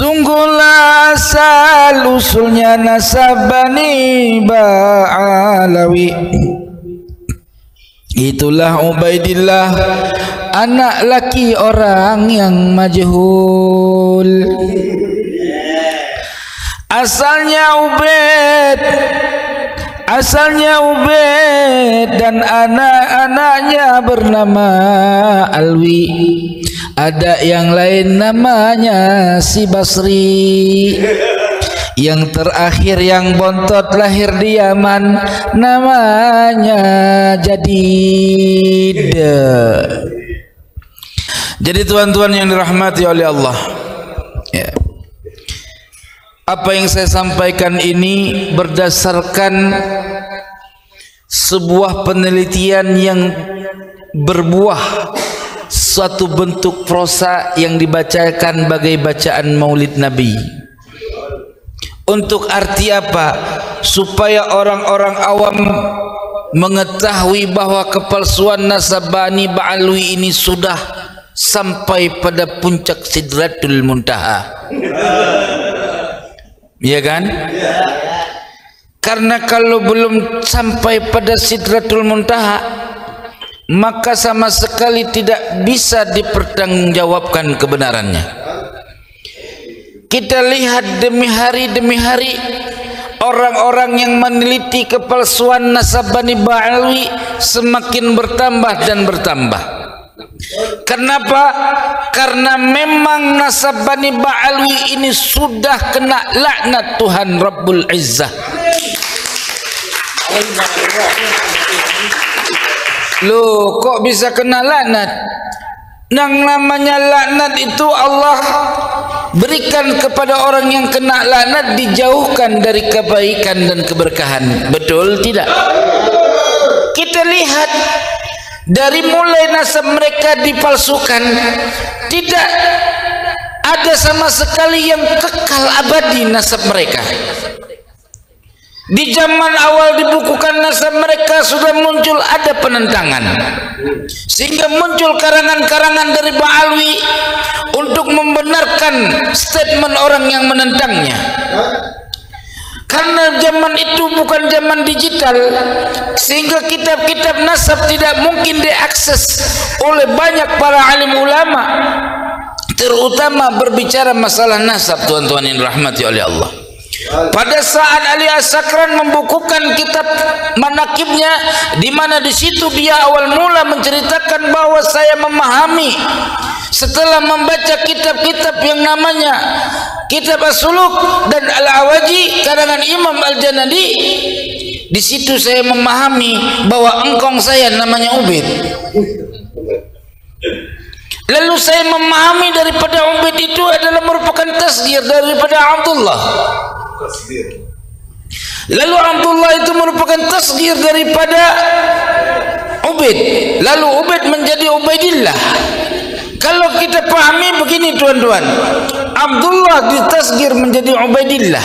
Sungguhlah asal usulnya nasab Bani Ba'alawi, itulah Ubaidillah, anak laki orang yang majhul. Asalnya Ubaid dan anak-anaknya bernama Alwi. Ada yang lain namanya si Basri. Yang terakhir yang bontot lahir di Yaman namanya Jadid. Jadi tuan-tuan yang dirahmati oleh Allah, ya, apa yang saya sampaikan ini berdasarkan sebuah penelitian yang berbuah suatu bentuk prosa yang dibacakan bagai bacaan Maulid Nabi. Untuk arti apa? Supaya orang-orang awam mengetahui bahwa kepalsuan nasab Bani Ba'alwi ini sudah sampai pada puncak Sidratul Muntaha. Ya kan? Karena kalau belum sampai pada Sidratul Muntaha, maka sama sekali tidak bisa dipertanggungjawabkan kebenarannya. Kita lihat demi hari orang-orang yang meneliti kepalsuan nasab Bani Ba'alwi semakin bertambah dan bertambah. Kenapa? Karena memang nasab Bani Ba'alwi ini sudah kena laknat Tuhan Rabbul Izzah. Loh, kok bisa kena laknat? Yang namanya laknat itu Allah berikan kepada orang yang kena laknat, dijauhkan dari kebaikan dan keberkahan. Betul tidak? Kita lihat dari mulai nasab mereka dipalsukan, tidak ada sama sekali yang kekal abadi nasab mereka. Di zaman awal dibukukan nasab mereka sudah muncul ada penentangan, sehingga muncul karangan-karangan dari Ba'alwi untuk membenarkan statement orang yang menentangnya. Karena zaman itu bukan zaman digital, sehingga kitab-kitab nasab tidak mungkin diakses oleh banyak para alim ulama, terutama berbicara masalah nasab. Tuan-tuan yang dirahmati oleh Allah, pada saat Ali As-Sakran membukukan kitab manakibnya, di mana di situ dia awal mula menceritakan bahwa saya memahami setelah membaca kitab-kitab yang namanya Kitab As-Suluk dan Al-Awaji karangan Imam Al-Janadi. Di situ saya memahami bahwa engkong saya namanya Ubaid. Lalu saya memahami daripada Ubaid itu adalah merupakan tasghir daripada Abdullah. Lalu Abdullah itu merupakan tasghir daripada Ubaid. Lalu Ubaid menjadi Ubaidillah. Kalau kita pahami begini tuan-tuan, Abdullah ditasghir menjadi Ubaidillah,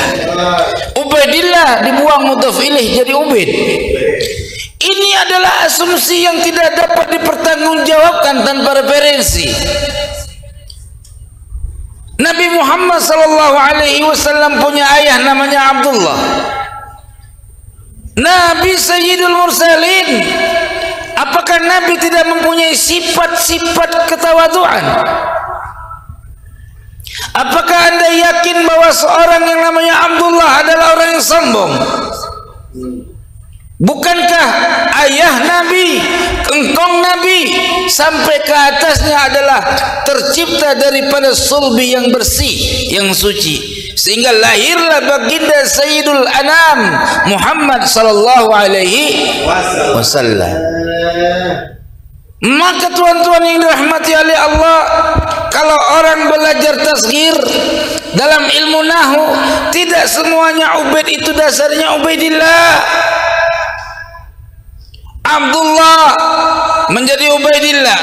Ubaidillah dibuang mudhaf ilaih jadi Ubaid. Ini adalah asumsi yang tidak dapat dipertanggungjawabkan tanpa referensi. Nabi Muhammad SAW punya ayah namanya Abdullah, Nabi Sayyidul Mursalin. Apakah Nabi tidak mempunyai sifat-sifat ketawaduan? Apakah anda yakin bahwa seorang yang namanya Abdullah adalah orang yang sombong? Bukankah ayah Nabi, engkong Nabi, sampai ke atasnya adalah tercipta daripada sulbi yang bersih, yang suci, sehingga lahirlah baginda Sayyidul Anam Muhammad sallallahu alaihi wasallam. Maka tuan-tuan yang dirahmati oleh Allah, kalau orang belajar tasghir dalam ilmu nahu, tidak semuanya Ubaid itu dasarnya Ubaidillah. Abdullah menjadi Ubaidillah,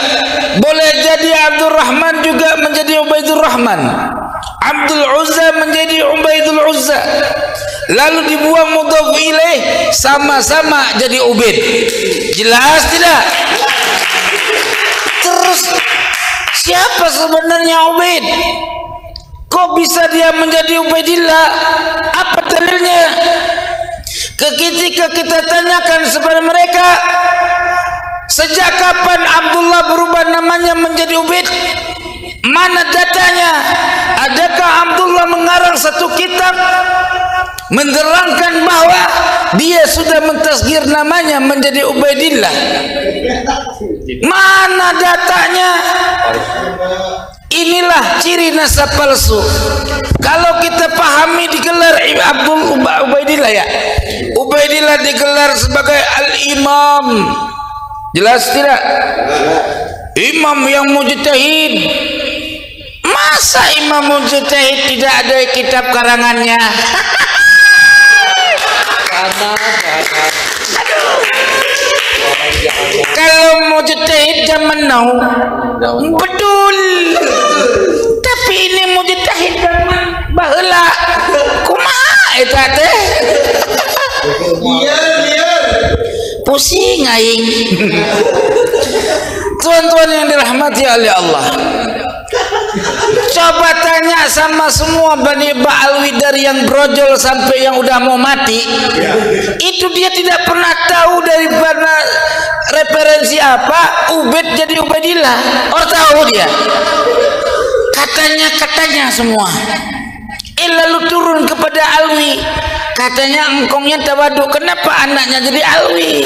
boleh jadi Abdurrahman juga menjadi Ubaidur Rahman, Abdul Uzza menjadi Ubaidul Uzza, lalu dibuang mudhaf ilaih, sama-sama jadi Ubaid. Jelas tidak? Terus siapa sebenarnya Ubaid? Kok bisa dia menjadi Ubaidillah? Apa dalilnya? Ketika kita tanyakan kepada mereka, sejak kapan Abdullah berubah namanya menjadi Ubaid? Mana datanya? Adakah Abdullah mengarang satu kitab menerangkan bahwa dia sudah mentasgir namanya menjadi Ubaidillah? Mana datanya? Inilah ciri nasab palsu. Kalau kita pahami digelar Ubaidillah ya, Ubaidillah digelar sebagai Al-Imam. Jelas tidak? Imam yang mujtahid. Masa imam mujtahid tidak ada kitab karangannya? Kalau mujtahid zaman now betul, tapi ini mujtahid zaman baheula kumaha eta teh? Pusing aing. Tuan-tuan yang dirahmati oleh Allah, coba tanya sama semua Bani Ba'alwi dari yang brojol sampai yang udah mau mati, itu dia tidak pernah tahu dari mana referensi apa Ubaid jadi Ubaidillah. Orang tahu dia katanya semua. Lalu turun kepada Alwi, katanya engkongnya tawaduk, kenapa anaknya jadi Alwi?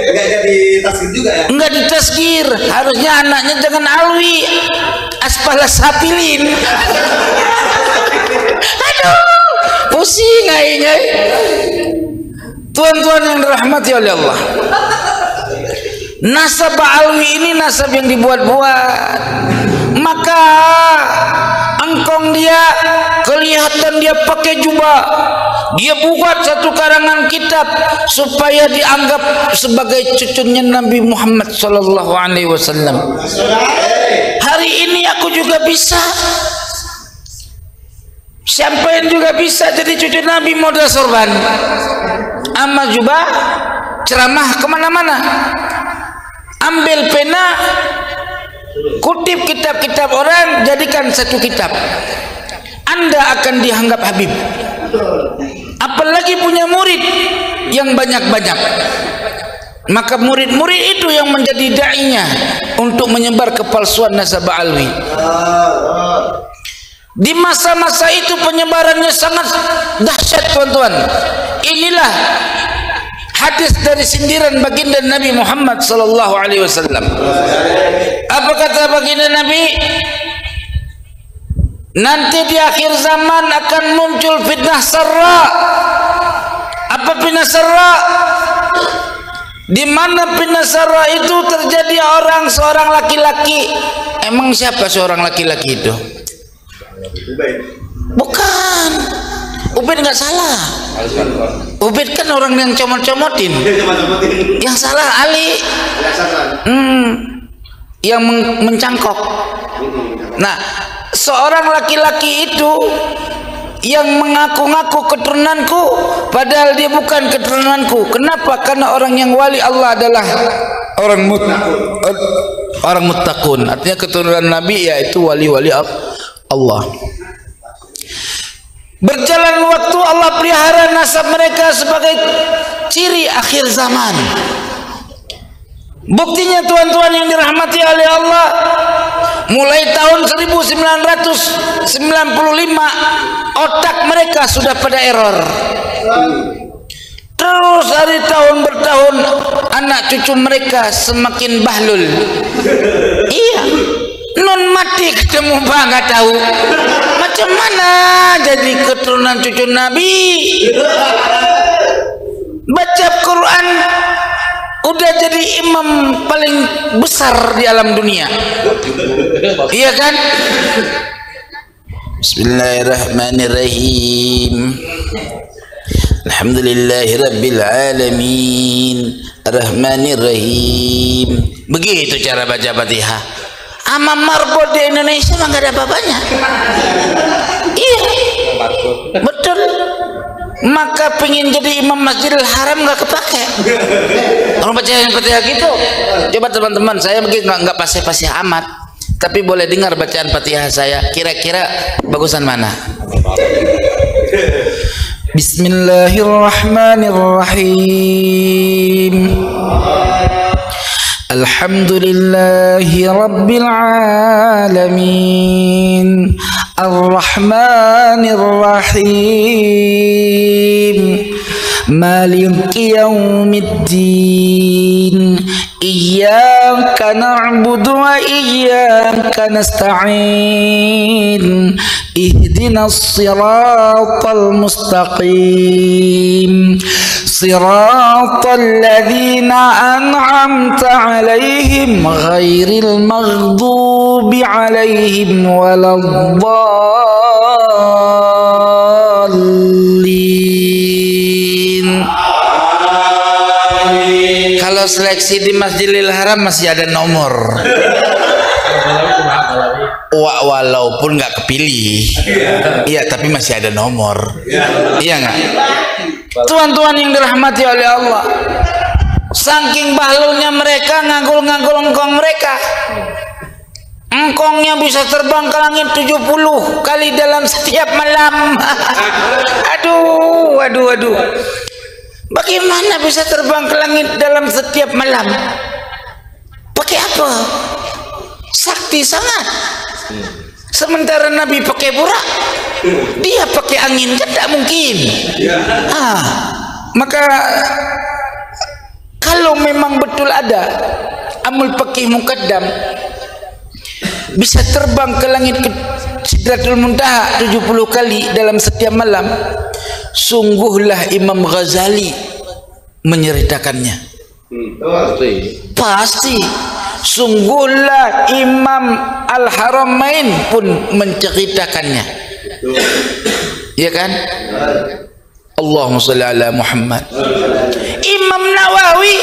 Enggak jadi tasgir juga ya? Enggak ditasgir, harusnya anaknya jangan Alwi, Aspalah Sapilin. Aduh, pusing aing. Tuan-tuan yang dirahmati oleh Allah, nasab Alwi ini nasab yang dibuat-buat. Maka engkong dia kelihatan dia pakai jubah, dia buat satu karangan kitab supaya dianggap sebagai cucunya Nabi Muhammad sallallahu alaihi wasallam. Hari ini aku juga bisa, siapa juga bisa jadi cucu Nabi, modal sorban, ama jubah, ceramah kemana-mana, ambil pena, kutip kitab-kitab orang, jadikan satu kitab. Anda akan dianggap Habib. Apalagi punya murid yang banyak-banyak, maka murid-murid itu yang menjadi da'inya untuk menyebar kepalsuan nasab Alwi. Di masa-masa itu penyebarannya sangat dahsyat, tuan-tuan. Inilah hadis dari sindiran baginda Nabi Muhammad sallallahu alaihi wasallam. Apa kata baginda Nabi? Nanti di akhir zaman akan muncul fitnah sarra. Apa fitnah sarra? Di mana fitnah sarra itu terjadi seorang laki-laki. Emang siapa seorang laki-laki itu? Bukan. Ubaid nggak salah. Ubaid kan orang yang comot-comotin. Yang salah Ali. Yang mencangkok. Nah, seorang laki-laki itu yang mengaku-ngaku keturunanku, padahal dia bukan keturunanku. Kenapa? Karena orang yang wali Allah adalah orang muttaqun. Artinya keturunan Nabi yaitu wali-wali Allah. Berjalan waktu, Allah pelihara nasab mereka sebagai ciri akhir zaman. Buktinya, tuan-tuan yang dirahmati oleh Allah, mulai tahun 1995 otak mereka sudah pada error. Terus dari tahun bertahun anak cucu mereka semakin bahlul. Iya, non mati ketemu bah nggak tahu macam mana jadi keturunan cucu Nabi. Baca Quran udah jadi imam paling besar di alam dunia. Iya kan? Bismillahirrahmanirrahim. Alhamdulillahi rabbil alamin, arrahmanirrahim. Begitu cara baca Fatihah. Ama marbot di Indonesia mah gak ada apa-apanya. Iya, betul. Maka pengen jadi imam Masjidil Haram gak kepake. Orang baca yang Fatihah gitu. Coba teman-teman, saya begitu nggak pasti amat. Tapi boleh dengar bacaan Fatihah saya. Kira-kira bagusan mana? Bismillahirrahmanirrahim. Alhamdulillahi Rabbil Alamin, Ar-Rahmanir Rahim, Maliki Yaumiddin, Iyyaka na'budu wa iyyaka nasta'in, Ihdinas siratal mustaqim, Siratal ladzina an'amta 'alaihim ghairil maghdubi 'alaihim waladdallin. Kalau seleksi di Masjidil Haram masih ada nomor. Walaupun nggak kepilih, iya, tapi masih ada nomor. Iya nggak? Tuan-tuan yang dirahmati oleh Allah, saking bahlulnya mereka ngangkul-ngangkul engkong mereka. Engkongnya bisa terbang ke langit 70 kali dalam setiap malam. Aduh. Bagaimana bisa terbang ke langit dalam setiap malam? Pakai apa? Sakti sangat. Sementara Nabi pakai burak, dia pakai angin, kan tak mungkin. Maka kalau memang betul ada Amul Faqih Muqaddam bisa terbang ke langit ke Sidratul Muntaha 70 kali dalam setiap malam, sungguhlah Imam Ghazali menceritakannya. Pasti. Sungguhlah Imam Al-Haramain pun menceritakannya. Ya kan? Allahumma shalli ala Muhammad. Imam Nawawi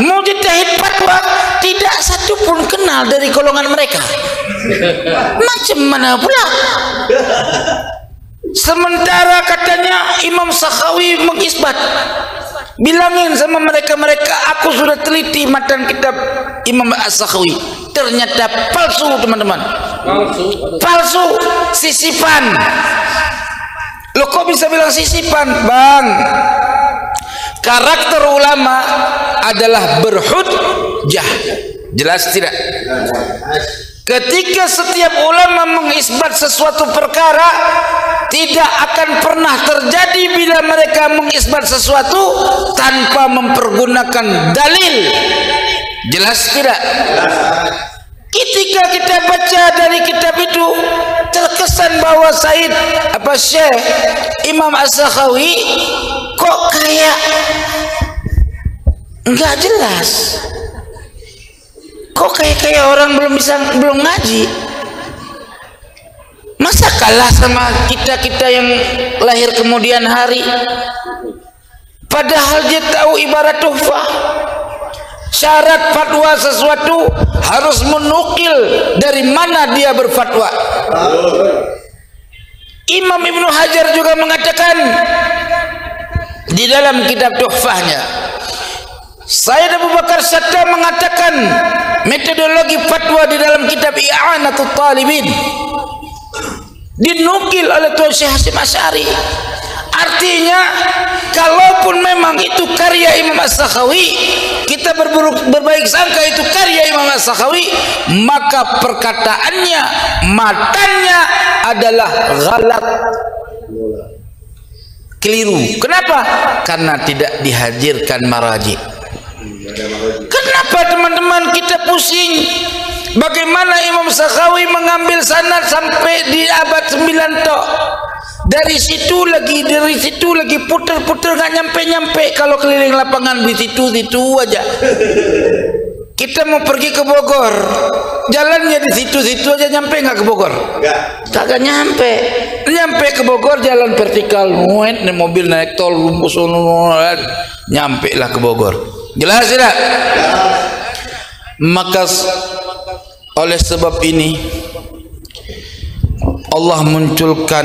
mujtahid fatwa, tidak satu pun kenal dari golongan mereka. Macam mana pula? Sementara katanya Imam Sakhawi mengisbat, bilangin sama mereka, aku sudah teliti matan kitab Imam As-Sakhawi, ternyata palsu teman-teman. Palsu, sisipan. Loh kok bisa bilang sisipan? Bang, karakter ulama adalah berhujjah. Jelas tidak? Ketika setiap ulama mengisbat sesuatu perkara, tidak akan pernah terjadi bila mereka mengisbat sesuatu tanpa mempergunakan dalil. Jelas tidak? Ketika kita baca dari kitab itu, terkesan bahwa Syekh Imam As-Sakhawi kok kayak nggak jelas, kok kayak orang belum ngaji. Masa kalah sama kita yang lahir kemudian hari? Padahal dia tahu ibarat tuhfah. Syarat fatwa sesuatu harus menukil dari mana dia berfatwa. Imam Ibnu Hajar juga mengatakan di dalam kitab tuhfahnya, Sayyid Abu Bakar Satta mengatakan metodologi fatwa di dalam kitab I'anatul Talibin dinukil oleh Tuan Syekh Hasyim Asy'ari. Artinya, kalaupun memang itu karya Imam As-Sakhawi, kita berbaik sangka itu karya Imam As-Sakhawi, maka perkataannya, matanya adalah ghalat, keliru. Kenapa? Karena tidak dihadirkan maraji. Kenapa teman-teman kita pusing? Bagaimana Imam Sakhawi mengambil sanad sampai di abad 9 tok? Dari situ lagi puter-puter nggak nyampe-nyampe. Kalau keliling lapangan di situ aja. Kita mau pergi ke Bogor, jalannya di situ aja, nyampe nggak ke Bogor? Kagak nyampe. Nyampe ke Bogor jalan vertikal, mobil naik tol, nyampe lah ke Bogor. Jelas tidak? Maka oleh sebab ini Allah munculkan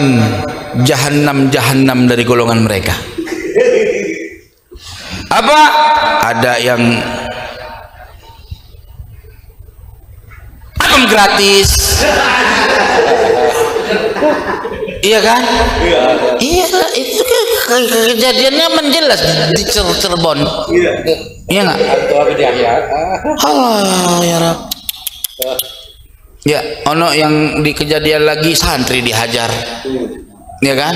jahanam dari golongan mereka. Apa? Ada yang apa minum gratis. Iya kan? Iya, itu kejadiannya menjelas di Cirebon. Iya nggak? Allah ya Rab. Ya, ono yang di kejadian lagi santri dihajar. Ya kan?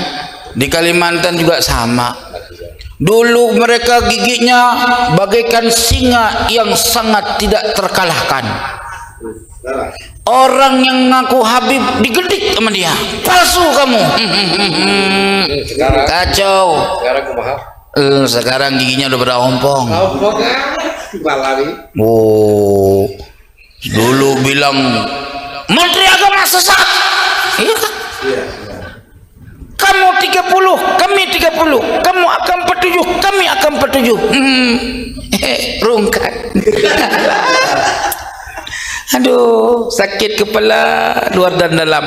Di Kalimantan juga sama. Dulu mereka giginya bagaikan singa yang sangat tidak terkalahkan. Orang yang ngaku Habib digedik sama dia. Palsu kamu. Kacau. Sekarang giginya udah pada ompong. Oh, dulu bilang Menteri Agama sesat. Iya kan? Kamu 30, kami 30. Kamu akan petujuh, kami akan petujuh. Rungkat. Aduh, sakit kepala luar dan dalam.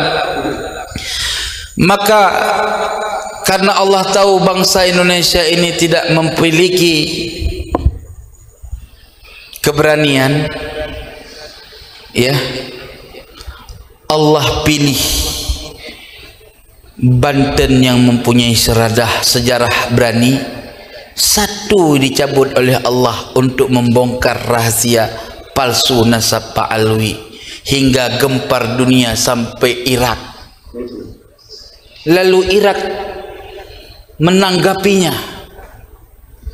Maka karena Allah tahu bangsa Indonesia ini tidak memiliki keberanian, ya, Allah pilih Banten yang mempunyai sejarah berani, satu dicabut oleh Allah untuk membongkar rahasia palsu nasab Pak Alwi hingga gempar dunia sampai Irak. Lalu Irak menanggapinya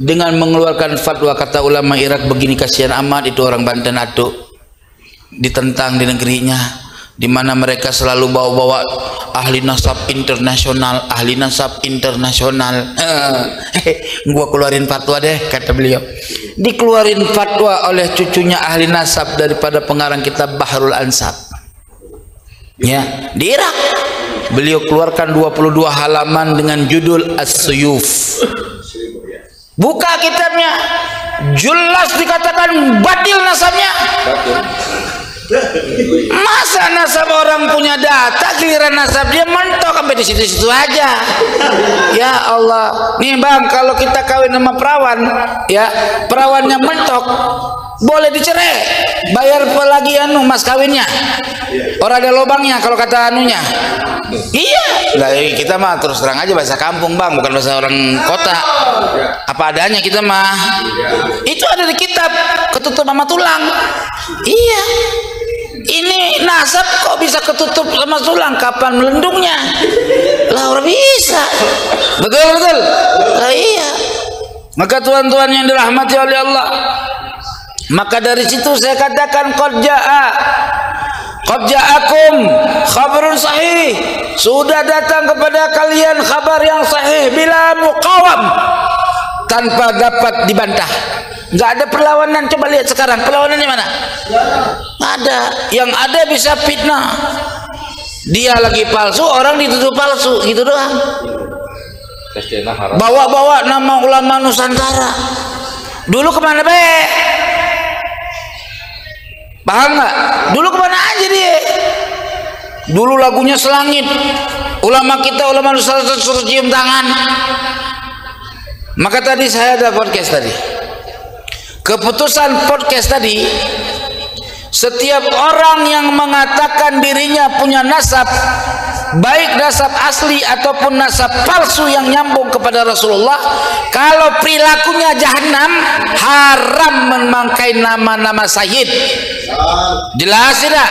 dengan mengeluarkan fatwa. Kata ulama Irak begini, kasihan amat itu orang Banten atuk ditentang di negerinya, di mana mereka selalu bawa-bawa ahli nasab internasional, ahli nasab internasional. Gua keluarin fatwa deh, kata beliau. Dikeluarin fatwa oleh cucunya ahli nasab daripada pengarang kitab Bahrul Ansab, ya, di Irak. Beliau keluarkan 22 halaman dengan judul As-Suyuf. Buka kitabnya, jelas dikatakan batil nasabnya. Masa nasab orang punya data, giliran nasab dia mentok sampai di situ-situ aja. Ya Allah, nih bang, kalau kita kawin sama perawan, ya, perawannya mentok, boleh dicerai, bayar lagi anu mas kawinnya. Orang ada lobangnya kalau kata anunya. Iya, lah kita mah terus terang aja bahasa kampung bang, bukan bahasa orang kota. Apa adanya kita mah. Itu ada di kitab, ketutup sama tulang. Iya. Ini nasab kok bisa ketutup sama tulang? Kapan melendungnya? Lah orang bisa. Betul betul. Lah iya. Maka tuan-tuan yang dirahmati oleh Allah, maka dari situ saya katakan qad ja'akum khabarun sahih, sudah datang kepada kalian kabar yang sahih bila muqawam, tanpa dapat dibantah. Nggak ada perlawanan. Coba lihat sekarang perlawanannya mana? Nggak ada. Yang ada bisa fitnah, dia lagi palsu, orang dituduh palsu, gitu doang. Bawa-bawa nama ulama Nusantara. Dulu kemana be? Paham nggak? Dulu kemana aja dia? Dulu lagunya Selangit, ulama kita, ulama Nusantara suruh cium tangan. Maka tadi saya ada podcast tadi. Keputusan podcast tadi, setiap orang yang mengatakan dirinya punya nasab, baik nasab asli ataupun nasab palsu yang nyambung kepada Rasulullah, kalau perilakunya jahanam, haram memakai nama-nama sayyid. Jelas tidak?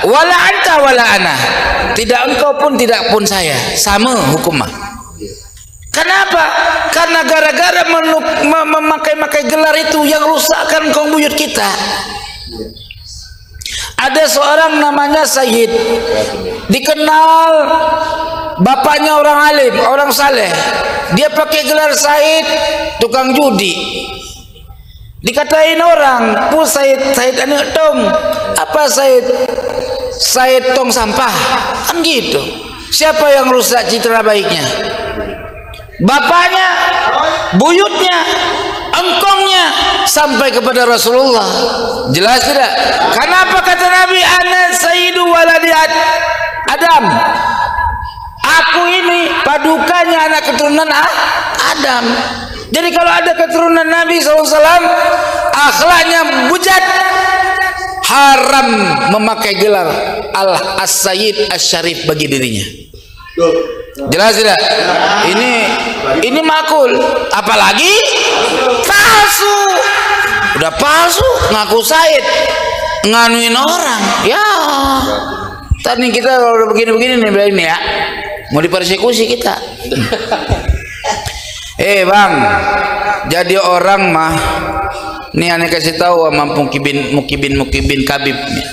Wala anta wala ana, tidak engkau pun tidak pun saya, sama hukumnya. Kenapa? Karena gara-gara memakai gelar itu yang rusakkan kaum buyut kita. Ada seorang namanya Sayyid, dikenal bapaknya orang alim, orang saleh. Dia pakai gelar Sayyid, tukang judi. Dikatain orang, "Pu Sayyid, Sayyid anu tong." Apa Sayyid? Sayyid tong sampah. Kan gitu. Siapa yang rusak citra baiknya? Bapaknya, buyutnya, engkongnya, sampai kepada Rasulullah. Jelas tidak? Kenapa kata Nabi, ana sayyidu waladi Adam, aku ini padukannya anak keturunan Adam. Jadi kalau ada keturunan Nabi SAW, akhlaknya bujat, haram memakai gelar As-Sayyid Asy-Syarif bagi dirinya. Jelas tidak? Ini makul, apalagi palsu. Udah palsu ngaku Said, nganuin orang. Ya. Tadi kita kalau udah begini-begini nih ini ya, mau dipersekusi kita. Bang, jadi orang mah nih aneh kasih tahu sama mukibin kabib nih.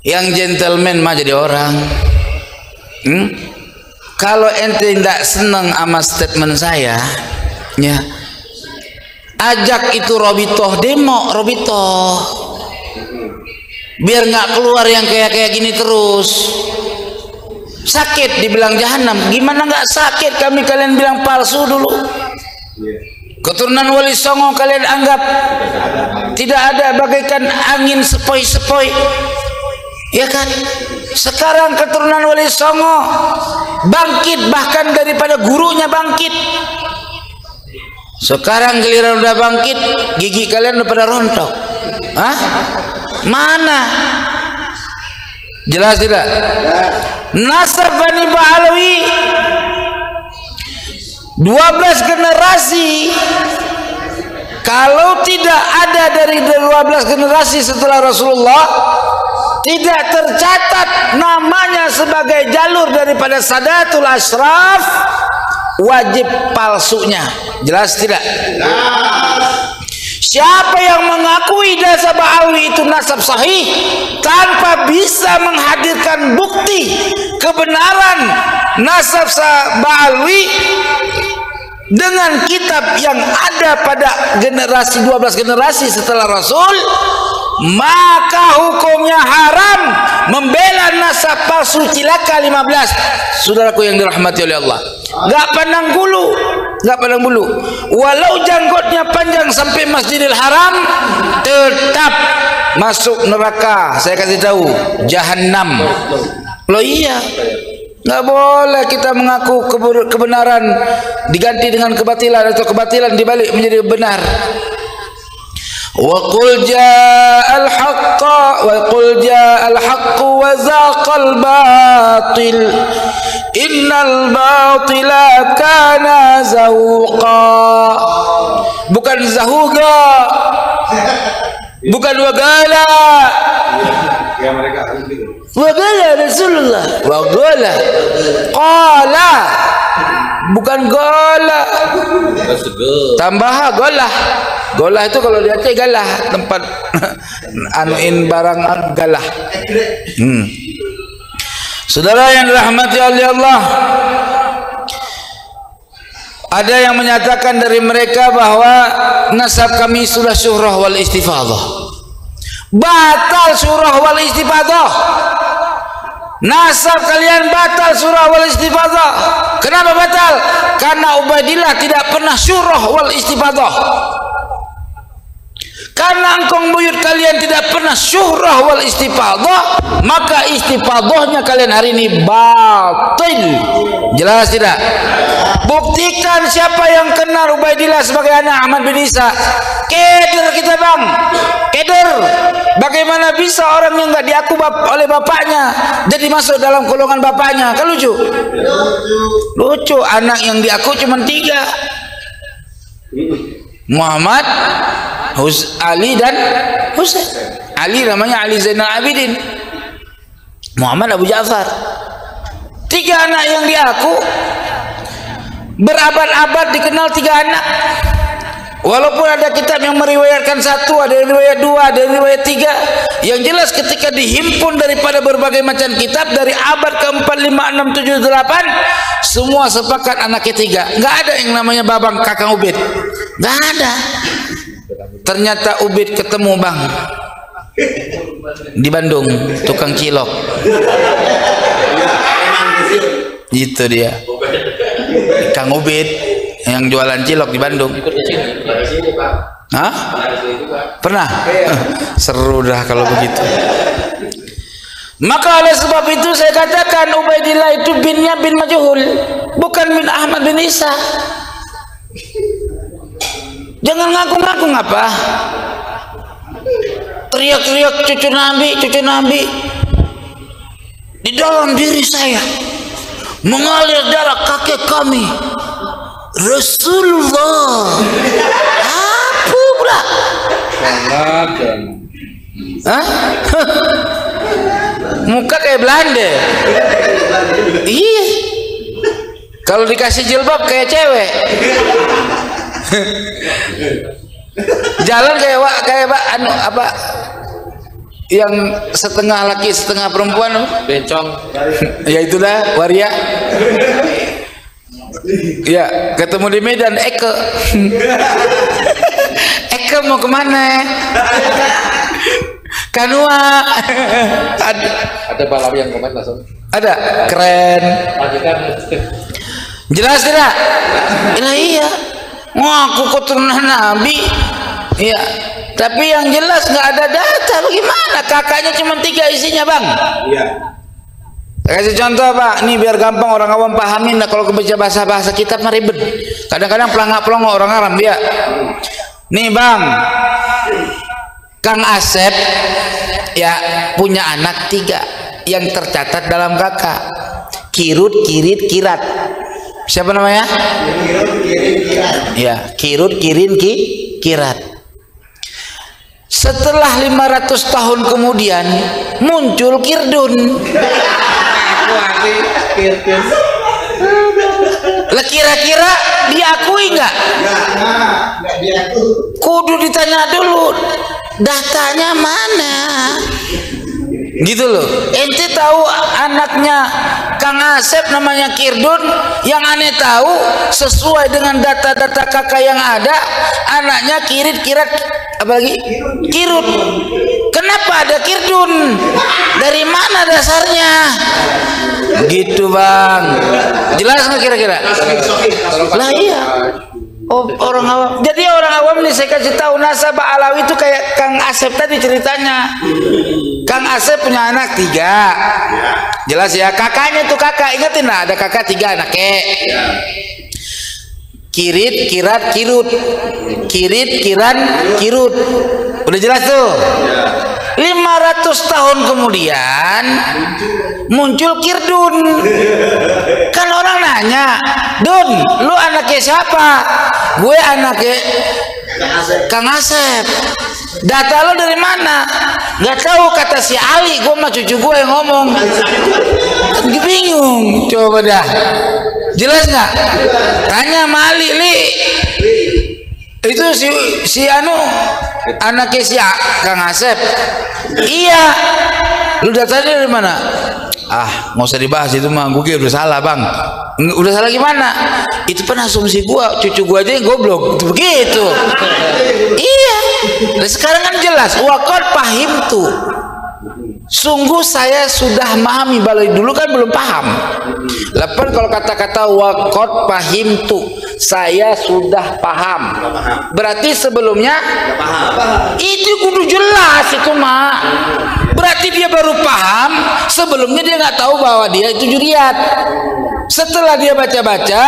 Yang gentleman mah jadi orang. Kalau ente tidak senang sama statement saya, ya ajak itu Robitoh demo, Robitoh, biar nggak keluar yang kayak gini terus. Sakit dibilang jahanam, gimana nggak sakit? Kalian bilang palsu dulu. Keturunan Wali Songo kalian anggap tidak ada, bagaikan angin sepoi-sepoi, ya kan? Sekarang keturunan Wali Songo bangkit, bahkan daripada gurunya bangkit. Sekarang giliran udah bangkit, gigi kalian udah pada rontok. Hah? Mana? Jelas tidak? Nasab Bani Ba'alawi 12 generasi. Kalau tidak ada dari 12 generasi setelah Rasulullah, tidak tercatat namanya sebagai jalur daripada Sadatul Ashraf, wajib palsunya. Jelas tidak? Siapa yang mengakui nasab Ba'alawi itu nasab sahih tanpa bisa menghadirkan bukti kebenaran nasab Ba'alawi dengan kitab yang ada pada generasi 12 generasi setelah Rasul, maka hukumnya haram membela nasab palsu cilaka 15. Saudaraku yang dirahmati oleh Allah, nggak pandang bulu, walau janggotnya panjang sampai Masjidil Haram, tetap masuk neraka. Saya kasih tahu, jahanam. Loh iya, nggak boleh kita mengaku kebenaran diganti dengan kebatilan, atau kebatilan dibalik menjadi benar. Wa qul ja'al haqqa wa qul ja'al haqqu wa zaqal batil innal batila kana zahuqa. Bukan zahuqa, bukan wagala. Wagala Rasulullah, wagala qala, bukan gola. Tambah golah. Golah itu kalau di Aceh galah, tempat anuin barang galah. Saudara yang dirahmati oleh Allah, ada yang menyatakan dari mereka bahwa nasab kami sudah syuhrah wal istifadah. Batal syuhrah wal istifadah. Nasab kalian batal syuhrah wal istifadah. Kenapa batal? Karena Ubaidillah tidak pernah syuhrah wal istifadah. Karena engkong buyut kalian tidak pernah syuhrah wal istifadah, maka istifadahnya kalian hari ini batil. Jelas tidak? Buktikan siapa yang kenal Ubaidillah sebagai anak Ahmad bin Isa. Keder kita bang, keder. Bagaimana bisa orang yang nggak diaku oleh bapaknya jadi masuk dalam golongan bapaknya? Kan lucu. Lucu, anak yang diaku cuma 3. Muhammad, Ali dan Husain. Ali namanya Ali Zainal Abidin, Muhammad Abu Ja'far. 3 anak yang diaku, berabad-abad dikenal 3 anak. Walaupun ada kitab yang meriwayatkan 1, ada yang riwayat 2, ada yang riwayat 3. Yang jelas ketika dihimpun daripada berbagai macam kitab dari abad ke-4, 5, 6, 7, 8, semua sepakat anaknya 3. Nggak ada yang namanya babang kakang Ubid, nggak ada. Ternyata Ubid ketemu bang di Bandung, tukang cilok. Itu dia, Kang Ubid yang jualan cilok di Bandung. Hah? Pernah? Seru dah kalau begitu. Maka oleh sebab itu saya katakan Ubaidillah itu binnya bin Majhul, bukan bin Ahmad bin Isa. Jangan ngaku-ngaku ngapa? teriak-teriak cucu Nabi. Di dalam diri saya mengalir darah kakek kami Rasulullah. Apa pula? Hah? Muka kayak Belanda. Iya. Kalau dikasih jilbab kayak cewek. Jalan kayak apa? Yang setengah laki setengah perempuan, bencong. Ya itulah waria. Ya, ketemu di Medan. Eke mau kemana? Kanua. Ada Pahlawi yang komen langsung. Ada, keren. Jelas tidak? Iya. Ngaku keturunan Nabi. Iya. Tapi yang jelas nggak ada data. Bagaimana? Kakaknya cuma 3 isinya, Bang. Iya. Kasih contoh, Pak. Nih biar gampang orang awam pahamin. Nah, kalau kebaca bahasa kitab mah ribet. Kadang-kadang pelangak-pelongo orang Arab dia. Nih, Bang. Kang Asep ya punya anak 3 yang tercatat dalam kakak. Kirut, Kirit, Kirat. Siapa namanya? Ya, Kirut, Kirin, Kirat. Setelah 500 tahun kemudian muncul Kirdun. Lah kira-kira diakui nggak? Nggak diakui. Kudu ditanya dulu, datanya mana? Gitu loh. Ente tahu anaknya Kang Asep namanya Kirdun, yang aneh tahu sesuai dengan data-data kakak yang ada, anaknya Kirit, Kirat, apalagi Kirut. Kenapa ada Kirdun? Dari mana dasarnya? Gitu, Bang. Jelas nggak kira-kira? Lah iya. Oh, orang awam. Jadi orang awam nih saya kasih tahu nasabah Alawi itu kayak Kang Asep tadi ceritanya. Kang Asep punya anak 3. Jelas ya. Kakaknya tuh kakak, ingetin lah, ada kakak 3 anak Kirit, Kirat, Kirut. Kirit, Kiran, Kirut. Udah jelas tuh. 500 tahun kemudian muncul Kirdun. Kan orang nanya, Dun, lu anaknya siapa? Gue anaknya Kang Asep. Data lo dari mana? Gak tahu, kata si Ali. Gue sama cucu gue yang ngomong. Bingung. Coba dah. Jelas nggak? Tanya sama Ali, Li. Itu si anu anaknya si Kang Asep. Iya. Lu datanya dari mana? Ah, nggak usah dibahas itu mah. Gue udah salah, Bang. Udah salah gimana? Itu kan asumsi gua, cucu gua aja yang goblok. Begitu. Iya. Nah, sekarang kan jelas. Waqad pahim tuh. Sungguh saya sudah memahami. Balai dulu kan belum paham. Lepas kalau kata-kata waqad pahim tuh, saya sudah paham. Berarti sebelumnya itu kudu jelas itu mah. Berarti dia baru paham. Sebelumnya dia nggak tahu bahwa dia itu juriat. Setelah dia baca-baca,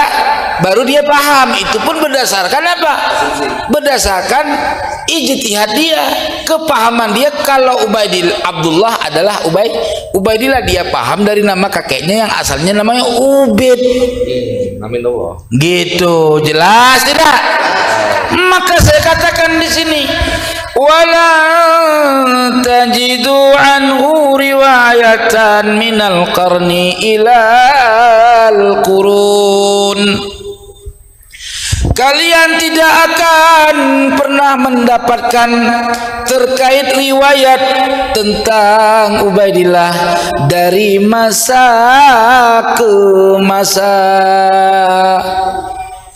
baru dia paham. Itu pun berdasarkan apa? Berdasarkan ijtihad dia, kepahaman dia. Kalau Abdullah adalah Ubaidillah, dia paham dari nama kakeknya yang asalnya namanya Ubid. Amin Allah. Gitu, jelas tidak? Maka saya katakan di sini, wala tajidu anhu riwayatan minal qarni ilal qurun. Kalian tidak akan pernah mendapatkan terkait riwayat tentang Ubaidillah dari masa ke masa.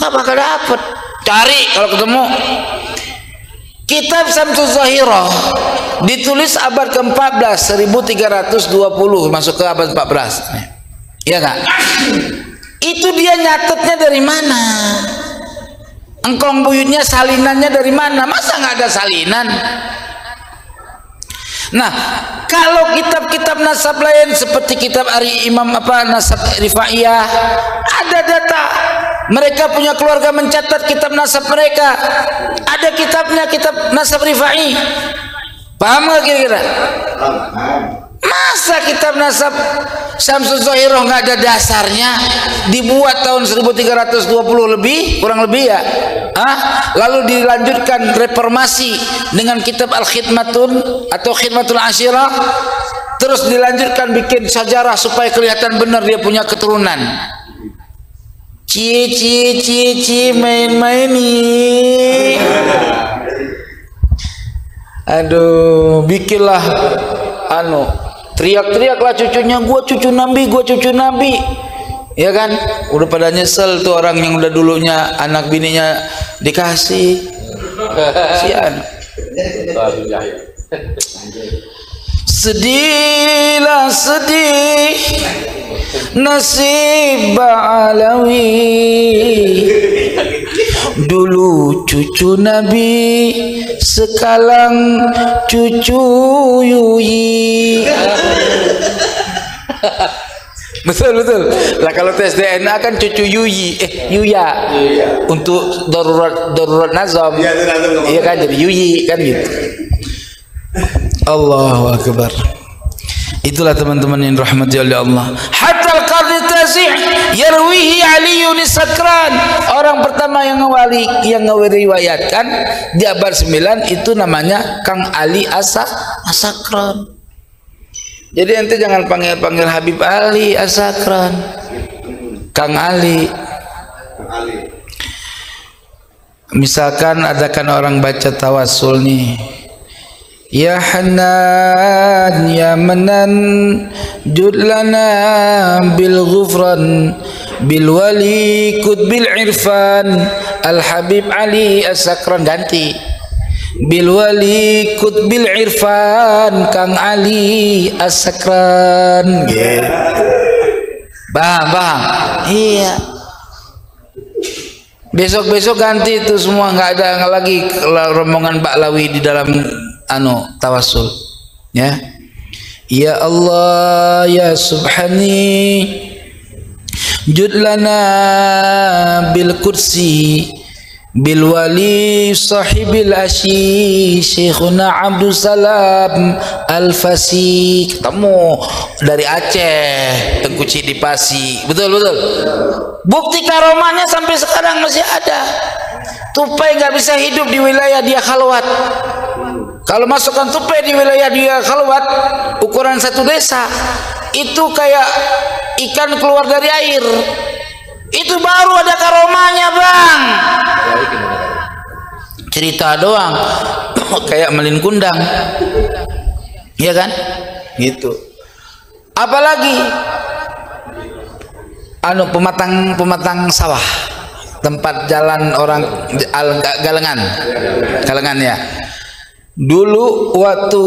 Nggak bakal dapat. Cari kalau ketemu. Kitab Samsul Zahirah ditulis abad ke-14, 1320, masuk ke abad 14. Iya nggak? Itu dia nyatetnya dari mana? Engkong buyutnya salinannya dari mana? Masa nggak ada salinan? Nah, kalau kitab-kitab nasab lain seperti kitab Imam nasab Rifaiyah, ada data. Mereka punya keluarga mencatat kitab nasab mereka. Ada kitabnya, kitab nasab Rifai. Paham nggak kira-kira? Masa kitab nasab Syamsul Zohiroh nggak ada dasarnya, dibuat tahun 1320 lebih, kurang lebih ya. Lalu dilanjutkan reformasi dengan kitab Al-Khidmatun atau Khidmatul Asyirah, terus dilanjutkan bikin sajarah supaya kelihatan benar dia punya keturunan. Ci main-main nih. Aduh, bikinlah teriak-teriaklah cucunya, gua cucu Nabi, ya kan? Udah pada nyesel tuh orang yang udah dulunya anak bininya dikasih. Sian. Sedihlah sedih nasib Alawi, dulu cucu Nabi, sekarang cucu Yuyi. Betul. Lah kalau tes DNA kan cucu Yuya. Untuk darurat nazam. Iya kan, jadi Yuyi kan gitu. Allahu Akbar. Itulah teman-teman yang dirahmati oleh Allah. Hatta al-qarni tasih yarwihi Aliyun Sakran. Orang pertama yang ngeriwayatkan di abad 9 itu namanya Kang Ali As-Sakran. Jadi ente jangan panggil Habib Ali As-Sakran. Kang Ali. Misalkan adakan orang baca tawassul nih. Ya Hanan ya Manan judlana bil ghufran bil wali bil irfan Al Habib Ali As-Sakran, ganti bil wali bil irfan Kang Ali As-Sakran. Paham? Iya. Besok ganti itu semua, nggak ada lagi rombongan Baklawi di dalam tawassul, ya. Ya Allah ya Subhani judlana bil kursi bil wali sahibil asyi Syekhuna Abdul Salam Al-Fasi. Ketemu dari Aceh, Tengku Cidi Pasi. Betul. Bukti karomahnya sampai sekarang masih ada. Tupai nggak bisa hidup di wilayah dia khalwat. Kalau masukkan tupai di wilayah dia khalwat, ukuran satu desa, itu kayak ikan keluar dari air. Itu baru ada karomahnya, Bang. Cerita doang. Kayak melin kundang. Iya kan? Gitu. Apalagi pematang sawah. Tempat jalan orang galengan ya. Dulu waktu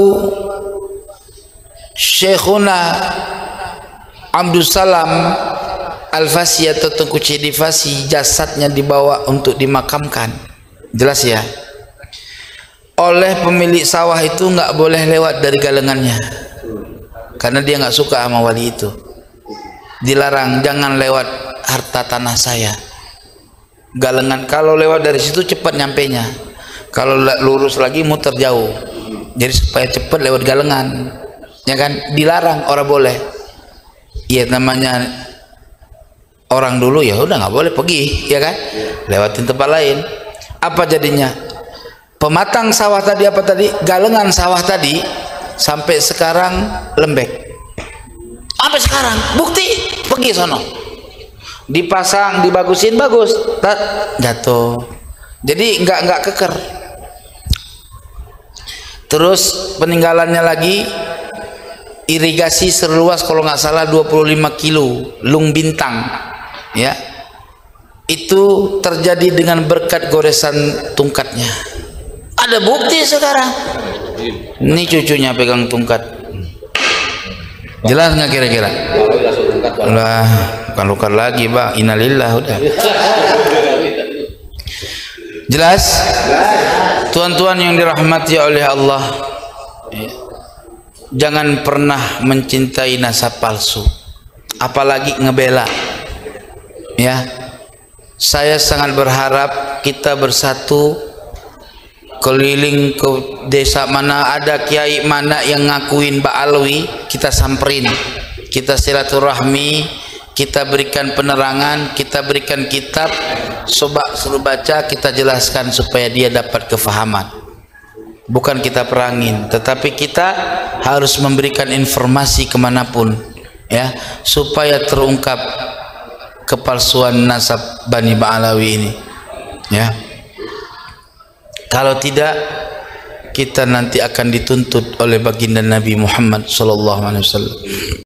Syekhuna Abdul Salam Al-Fasi atau Tengku Cidi Fasi, jasadnya dibawa untuk dimakamkan, jelas ya, oleh pemilik sawah itu nggak boleh lewat dari galengannya karena dia nggak suka sama wali itu. Dilarang, jangan lewat harta tanah saya, galengan. Kalau lewat dari situ cepat nyampenya, kalau lurus lagi muter jauh. Jadi supaya cepat lewat galengan, ya kan? Dilarang, orang boleh. Iya, namanya orang dulu ya udah nggak boleh pergi, ya kan? Lewatin tempat lain. Apa jadinya? Pematang sawah tadi galengan sawah tadi sampai sekarang lembek. Sampai sekarang, bukti, pergi sono. Dipasang, dibagusin, bagus, jatuh. Jadi nggak keker. Terus peninggalannya lagi, irigasi seluas kalau nggak salah 25 kilo, Lung Bintang, ya. Itu terjadi dengan berkat goresan tungkatnya. Ada bukti sekarang. Ini cucunya pegang tungkat. Jelas nggak kira-kira? Udah, bukan luka lagi, Bang. Innalillah udah. Jelas? Tuan-tuan yang dirahmati oleh Allah, jangan pernah mencintai nasab palsu, apalagi ngebela. Ya, saya sangat berharap kita bersatu keliling ke desa mana ada kiai mana yang ngakuin Ba'alwi, kita samperin, kita silaturahmi, kita berikan penerangan, kita berikan kitab, coba suruh baca, kita jelaskan supaya dia dapat kefahaman. Bukan kita perangin, tetapi kita harus memberikan informasi kemanapun, ya, supaya terungkap kepalsuan nasab Bani Ba'alawi ini, ya. Kalau tidak, kita nanti akan dituntut oleh baginda Nabi Muhammad sallallahu alaihi wasallam.